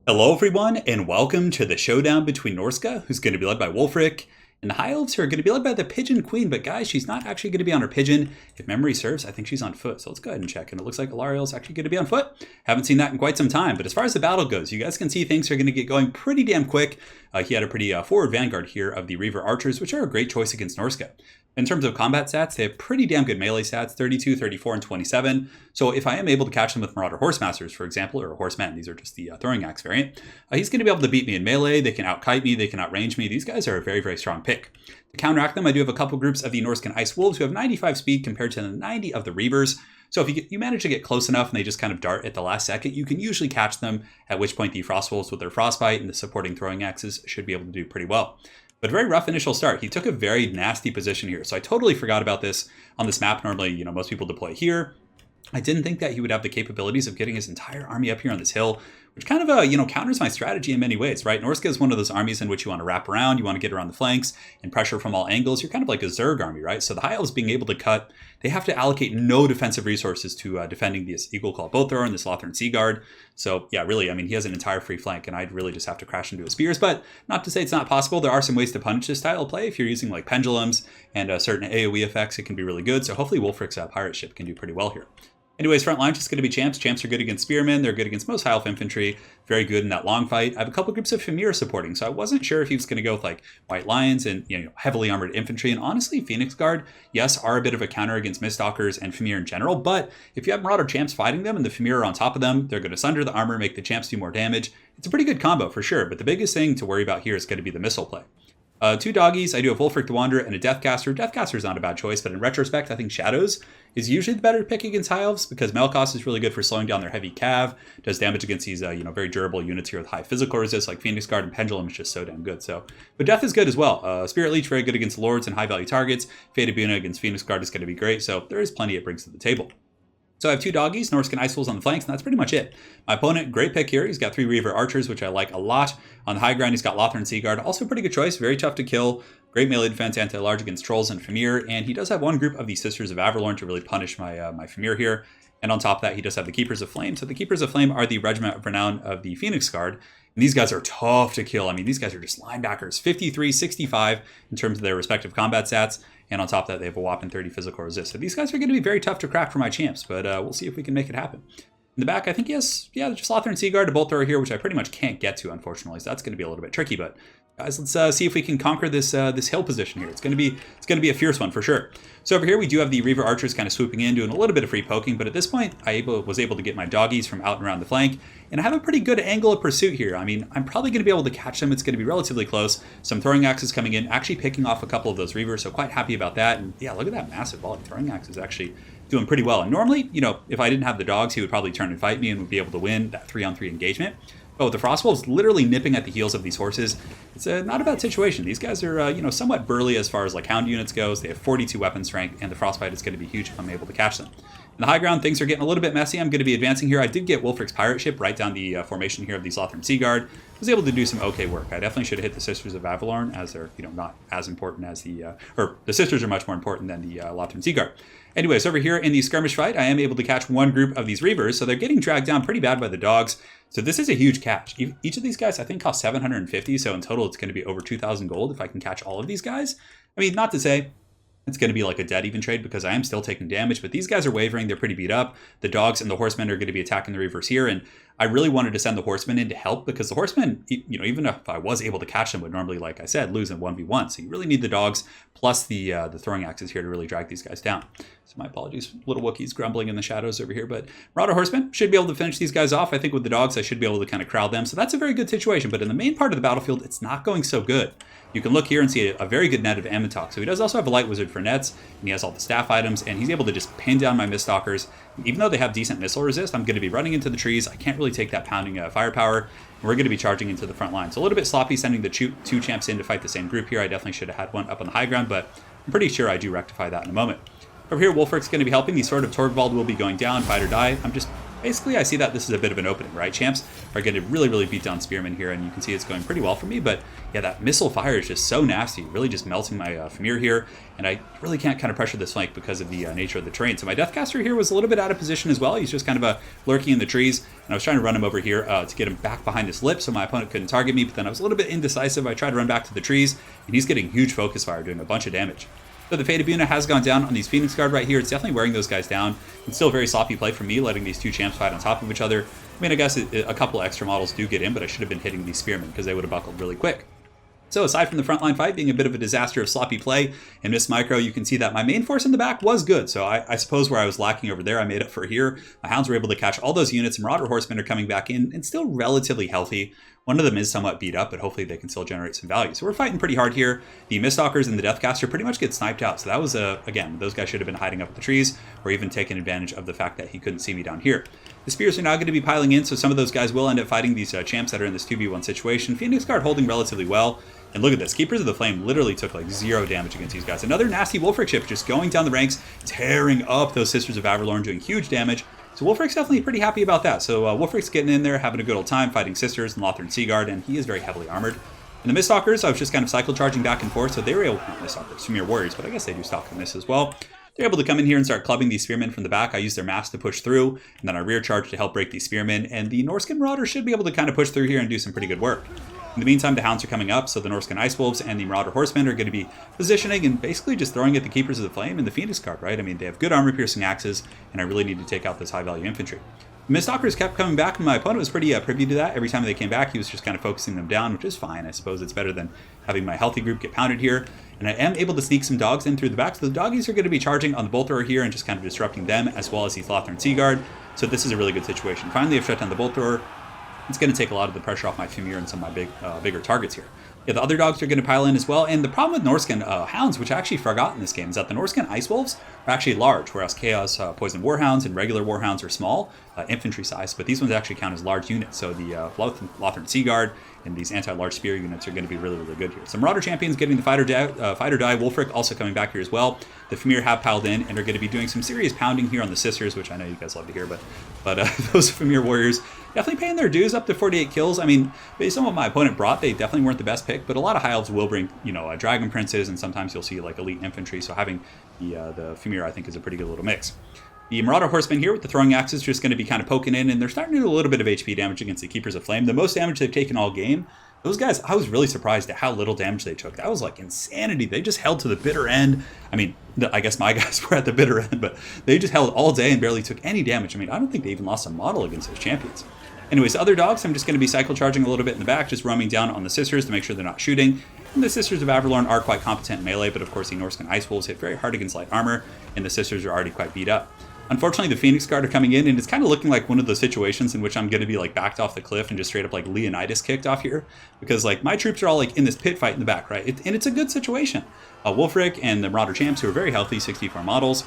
Hello everyone, and welcome to the showdown between Norsca, who's going to be led by Wulfric, and the High Elves, who are going to be led by the Pigeon Queen. But guys, she's not actually going to be on her pigeon. If memory serves, I think she's on foot. So let's go ahead and check. And it looks like Alariel's actually going to be on foot. Haven't seen that in quite some time. But as far as the battle goes, you guys can see things are going to get going pretty damn quick. He had a pretty forward vanguard here of the Reaver Archers, which are a great choice against Norsca. In terms of combat stats, they have pretty damn good melee stats, 32, 34, and 27. So if I am able to catch them with Marauder Horsemasters, for example, or Horsemen, these are just the throwing axe variant, he's going to be able to beat me in melee. They can outkite me. They can outrange me. These guys are a very, very strong pick. To counteract them, I do have a couple groups of the Norscan Ice Wolves who have 95 speed compared to the 90 of the Reavers. So if you manage to get close enough and they just kind of dart at the last second, you can usually catch them, at which point the Frost Wolves with their Frostbite and the supporting throwing axes should be able to do pretty well. But very rough initial start. He took a very nasty position here. So I totally forgot about this on this map. Normally, most people deploy here. I didn't think that he would have the capabilities of getting his entire army up here on this hill, which kind of, counters my strategy in many ways, right? Norsca is one of those armies in which you want to wrap around, you want to get around the flanks and pressure from all angles. You're kind of like a Zerg army, right? So the High Elves being able to cut, they have to allocate no defensive resources to defending this Eagle Claw Bolt Thrower and this Lothern Sea Guard. So yeah, really, he has an entire free flank and I'd really just have to crash into his spears, but not to say it's not possible. There are some ways to punish this style of play. If you're using like pendulums and certain AoE effects, it can be really good. So hopefully Wulfric's pirate ship can do pretty well here. Anyways, front line just going to be champs. Champs are good against spearmen. They're good against most high elf infantry. Very good in that long fight. I have a couple groups of Fimir supporting, so I wasn't sure if he was going to go with like White Lions and heavily armored infantry. And honestly, Phoenix Guard, yes, are a bit of a counter against Miststalkers and Fimir in general. But if you have Marauder champs fighting them and the Fimir are on top of them, they're going to sunder the armor, make the champs do more damage. It's a pretty good combo for sure. But the biggest thing to worry about here is going to be the missile play. Two doggies, I do have Wulfric the Wanderer and a Deathcaster. Deathcaster is not a bad choice, but in retrospect, I think Shadows is usually the better pick against High Elves because Melkos is really good for slowing down their heavy cav, does damage against these very durable units here with high physical resist like Phoenix Guard and Pendulum is just so damn good. But Death is good as well. Spirit Leech very good against Lords and high value targets. Faded Buna against Phoenix Guard is going to be great, so there is plenty it brings to the table. So I have two doggies, Norscan Ice Wolves on the flanks, and that's pretty much it. My opponent, great pick here. He's got three Reaver Archers, which I like a lot. On the high ground, he's got Lothern Sea Guard, also a pretty good choice, very tough to kill. Great melee defense, anti-large against Trolls and Fimir, and he does have one group of the Sisters of Averlorn to really punish my Fimir here. And on top of that, he does have the Keepers of Flame. So the Keepers of Flame are the Regiment of Renown of the Phoenix Guard. And these guys are tough to kill. These guys are just linebackers, 53, 65 in terms of their respective combat stats. And on top of that, they have a whopping 30 physical resist. So these guys are going to be very tough to crack for my champs, but we'll see if we can make it happen. In the back, I think he has, just Lothern Sea Guard, a Bolt Thrower here, which I pretty much can't get to, unfortunately. So that's going to be a little bit tricky, but guys, let's see if we can conquer this this hill position here. It's going to be a fierce one for sure. So over here, we do have the Reaver Archers kind of swooping in, doing a little bit of free poking, but at this point, I was able to get my doggies from out and around the flank, and I have a pretty good angle of pursuit here. I'm probably going to be able to catch them. It's going to be relatively close. Some throwing axes coming in, actually picking off a couple of those Reavers, so quite happy about that. And yeah, look at that massive volley. Throwing axes actually doing pretty well. And normally, if I didn't have the dogs, he would probably turn and fight me and would be able to win that 3-on-3 engagement. But with the Frostwolves literally nipping at the heels of these horses, it's not a bad situation. These guys are, somewhat burly as far as like hound units goes. They have 42 weapon strength, and the Frostbite is going to be huge if I'm able to catch them. In the high ground, things are getting a little bit messy. I'm going to be advancing here. I did get Wulfric's pirate ship right down the formation here of the Lothern Sea Guard. I was able to do some okay work. I definitely should have hit the Sisters of Avalorn, as they're, not as important as or the Sisters are much more important than the Lothern Sea Guard. Anyways, over here in the skirmish fight, I am able to catch one group of these Reavers, so they're getting dragged down pretty bad by the dogs. So this is a huge catch. Each of these guys, I think, cost 750, so in total it's going to be over 2,000 gold if I can catch all of these guys. Not to say it's going to be like a dead even trade because I am still taking damage, but these guys are wavering. They're pretty beat up. The dogs and the horsemen are going to be attacking the Reavers here, and I really wanted to send the horsemen in to help because the horsemen, even if I was able to catch them, would normally, like I said, lose in 1v1. So you really need the dogs plus the throwing axes here to really drag these guys down. So my apologies, little Wookiees grumbling in the shadows over here, but Marauder horsemen should be able to finish these guys off. I think with the dogs, I should be able to kind of crowd them. So that's a very good situation, but in the main part of the battlefield, it's not going so good. You can look here and see a very good net of Ammontok. So he does also have a light wizard for nets, and he has all the staff items, and he's able to just pin down my Miststalkers. Even though they have decent missile resist, I'm going to be running into the trees. I can't really take that pounding firepower, and we're going to be charging into the front line. So a little bit sloppy sending the two champs in to fight the same group here. I definitely should have had one up on the high ground, but I'm pretty sure I do rectify that in a moment. Over here, Wulfric's going to be helping. The Sword of Torvald will be going down, fight or die. I'm just basically I see that this is a bit of an opening, right? Champs are going to really beat down Spearmen here, and you can see it's going pretty well for me, but yeah, that missile fire is just so nasty, really just melting my Famir here, and I really can't kind of pressure this flank because of the nature of the terrain. So my Deathcaster here was a little bit out of position as well. He's just kind of lurking in the trees, and I was trying to run him over here to get him back behind his lip so my opponent couldn't target me, but then I was a little bit indecisive. I tried to run back to the trees, and he's getting huge focus fire, doing a bunch of damage. So the Fate of Buna has gone down on these Phoenix Guard right here. It's definitely wearing those guys down. It's still very sloppy play for me, letting these two champs fight on top of each other. I mean, I guess a couple extra models do get in, but I should have been hitting these Spearmen because they would have buckled really quick. So aside from the frontline fight being a bit of a disaster of sloppy play and missed micro, you can see that my main force in the back was good. So I suppose where I was lacking over there, I made up for here. My Hounds were able to catch all those units. Marauder Horsemen are coming back in and still relatively healthy. One of them is somewhat beat up, but hopefully they can still generate some value. So we're fighting pretty hard here. The Miststalkers and the Deathcaster pretty much get sniped out. So that was, again, those guys should have been hiding up in the trees or even taking advantage of the fact that he couldn't see me down here. The Spears are now going to be piling in, so some of those guys will end up fighting these champs that are in this 2v1 situation. Phoenix Guard holding relatively well. And look at this. Keepers of the Flame literally took like 0 damage against these guys. Another nasty Wolfric ship just going down the ranks, tearing up those Sisters of Averlorn, doing huge damage. So Wolfric's definitely pretty happy about that. So Wolfric's getting in there, having a good old time, fighting Sisters and Lothern Seaguard, and he is very heavily armored. And the Miststalkers, I was just kind of cycle charging back and forth, so they were able to, not Miststalkers, Famir Warriors, but I guess they do stalk in this as well. They're able to come in here and start clubbing these Spearmen from the back. I use their mass to push through, and then I rear charge to help break these Spearmen, and the Norsca Marauders should be able to kind of push through here and do some pretty good work. In the meantime, the Hounds are coming up, so the Norscan Ice Wolves and the Marauder Horsemen are going to be positioning and basically just throwing at the Keepers of the Flame and the Phoenix Guard, right? I mean, they have good armor-piercing axes, and I really need to take out this high-value infantry. The Miststalkers kept coming back, and my opponent was pretty privy to that. Every time they came back, he was just kind of focusing them down, which is fine. I suppose it's better than having my healthy group get pounded here. And I am able to sneak some dogs in through the back, so the doggies are going to be charging on the Bolt Thrower here and just kind of disrupting them, as well as the Lothern Seaguard. So this is a really good situation. Finally, I've shut down the Bolt Thrower. It's going to take a lot of the pressure off my Famir and some of my bigger targets here. Yeah, the other dogs are going to pile in as well, and the problem with Norscan Hounds, which I actually forgot in this game, is that the Norscan Ice Wolves are actually large, whereas Chaos Poison Warhounds and regular Warhounds are small, infantry size, but these ones actually count as large units, so the Lothern Seaguard and these anti-large spear units are going to be really good here. Some Marauder Champions getting the Fighter Die. Wolfric also coming back here as well. The Famir have piled in and are going to be doing some serious pounding here on the Sisters, which I know you guys love to hear, but those Famir Warriors definitely paying their dues, up to 48 kills. I mean, based on what my opponent brought, they definitely weren't the best pick, but a lot of High Elves will bring, Dragon Princes, and sometimes you'll see like elite infantry, so having the Famir, I think, is a pretty good little mix. The Marauder Horsemen here with the throwing axes just going to be kind of poking in, and they're starting to do a little bit of HP damage against the Keepers of Flame. The most damage they've taken all game. Those guys, I was really surprised at how little damage they took. That was like insanity. They just held to the bitter end. I mean, I guess my guys were at the bitter end, but they just held all day and barely took any damage. I mean, I don't think they even lost a model against those champions. Anyways, other dogs, I'm just going to be cycle charging a little bit in the back, just roaming down on the Sisters to make sure they're not shooting. And the Sisters of Averlorn are quite competent in melee, but of course the Norscan Ice Wolves hit very hard against light armor, and the Sisters are already quite beat up. Unfortunately, the Phoenix Guard are coming in, and it's kind of looking like one of those situations in which I'm going to be like backed off the cliff and just straight up like Leonidas kicked off here, because like my troops are all like in this pit fight in the back, right? And it's a good situation. Wolfric and the Marauder Champs, who are very healthy, 64 models,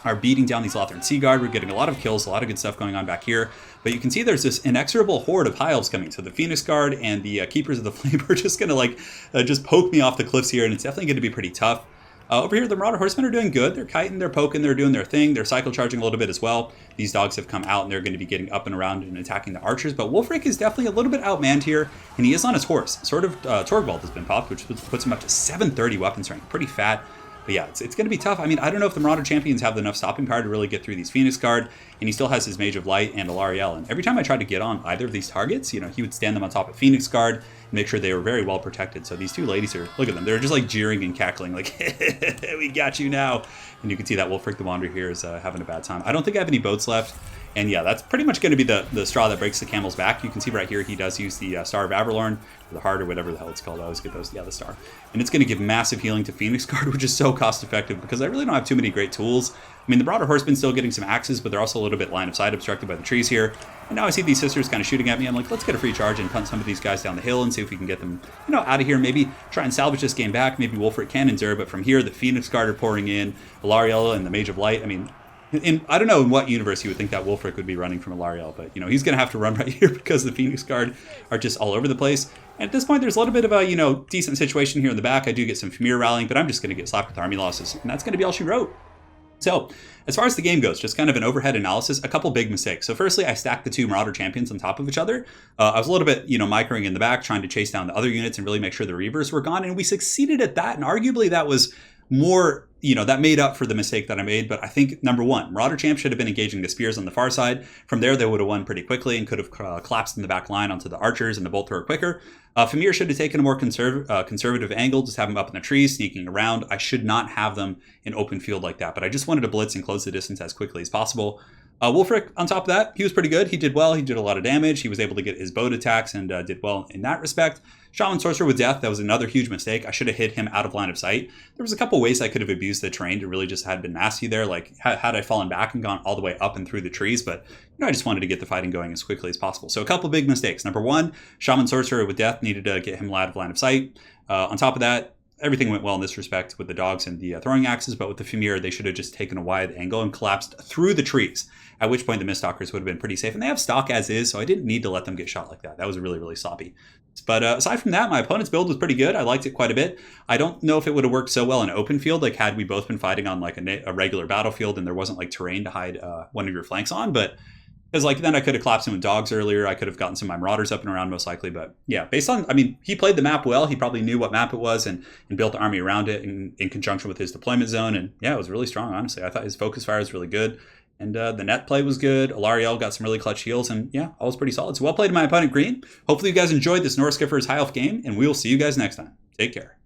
are beating down these Lothern Seaguard. We're getting a lot of kills, a lot of good stuff going on back here. But you can see there's this inexorable horde of High Elves coming. So the Phoenix Guard and the Keepers of the Flame are just going to like just poke me off the cliffs here, and it's definitely going to be pretty tough. Over here, the Marauder Horsemen are doing good. They're kiting, they're poking, they're doing their thing. They're cycle charging a little bit as well. These dogs have come out, and they're going to be getting up and around and attacking the archers. But Wolfric is definitely a little bit outmanned here, and he is on his horse. Sort of Torgvald has been popped, which puts him up to 730 weapons rank. Pretty fat. But yeah, it's going to be tough. I mean, I don't know if the Marauder Champions have enough stopping power to really get through these Phoenix Guard, and he still has his Mage of Light and Alarielle. And every time I tried to get on either of these targets, he would stand them on top of Phoenix Guard and make sure they were very well protected. So these two ladies are, look at them, they're just like jeering and cackling, like, we got you now. And you can see that Wolfric the Wanderer here is having a bad time. I don't think I have any boats left. And yeah, that's pretty much going to be the straw that breaks the camel's back. You can see right here, he does use the Star of Averlorn, or the Heart, or whatever the hell it's called. I always get those, yeah, the Star. And it's going to give massive healing to Phoenix Guard, which is so cost effective because I really don't have too many great tools. I mean, the Marauder Horsemen's still getting some axes, but they're also a little bit line of sight obstructed by the trees here. And now I see these Sisters kind of shooting at me. I'm like, let's get a free charge and punt some of these guys down the hill and see if we can get them, out of here. Maybe try and salvage this game back. Maybe Wolfric can endure, but from here, the Phoenix Guard are pouring in, Alarielle and the Mage of Light. I mean, I don't know in what universe you would think that Wolfric would be running from Alarielle, but he's going to have to run right here because the Phoenix Guard are just all over the place. And at this point, there's a little bit of a decent situation here in the back. I do get some Famir rallying, but I'm just going to get slapped with army losses, and that's going to be all she wrote. So, as far as the game goes, just kind of an overhead analysis, a couple big mistakes. So, firstly, I stacked the two Marauder champions on top of each other. I was a little bit, microing in the back, trying to chase down the other units and really make sure the Reavers were gone. And we succeeded at that. And arguably, that was more, that made up for the mistake that I made. But I think, number one, Marauder champ should have been engaging the spears on the far side. From there, they would have won pretty quickly and could have collapsed in the back line onto the archers and the bolt thrower quicker. Famir should have taken a more conservative angle, just have them up in the trees, sneaking around. I should not have them in open field like that, but I just wanted to blitz and close the distance as quickly as possible. Wulfric, on top of that, he was pretty good. He did well. He did a lot of damage. He was able to get his boat attacks and did well in that respect. Shaman Sorcerer with Death, that was another huge mistake. I should have hit him out of line of sight. There was a couple ways I could have abused the terrain to really just had been nasty there. Like, had I fallen back and gone all the way up and through the trees, but I just wanted to get the fighting going as quickly as possible. So a couple big mistakes. Number one, Shaman Sorcerer with Death needed to get him out of line of sight. On top of that, everything went well in this respect with the dogs and the throwing axes, but with the Famir, they should have just taken a wide angle and collapsed through the trees, at which point the Miststalkers would have been pretty safe. And they have stock as is, so I didn't need to let them get shot like that. That was really, really sloppy. But aside from that, my opponent's build was pretty good. I liked it quite a bit. I don't know if it would have worked so well in open field, like had we both been fighting on like a regular battlefield and there wasn't like terrain to hide one of your flanks on, but because like then I could have collapsed him with dogs earlier. I could have gotten some of my Marauders up and around most likely. But yeah, based on, he played the map well. He probably knew what map it was and built the army around it in conjunction with his deployment zone. And yeah, it was really strong, honestly. I thought his focus fire was really good. And the net play was good. Alariel got some really clutch heals. And yeah, all was pretty solid. So well played to my opponent, Green. Hopefully you guys enjoyed this Norsca for his High Elf game. And we will see you guys next time. Take care.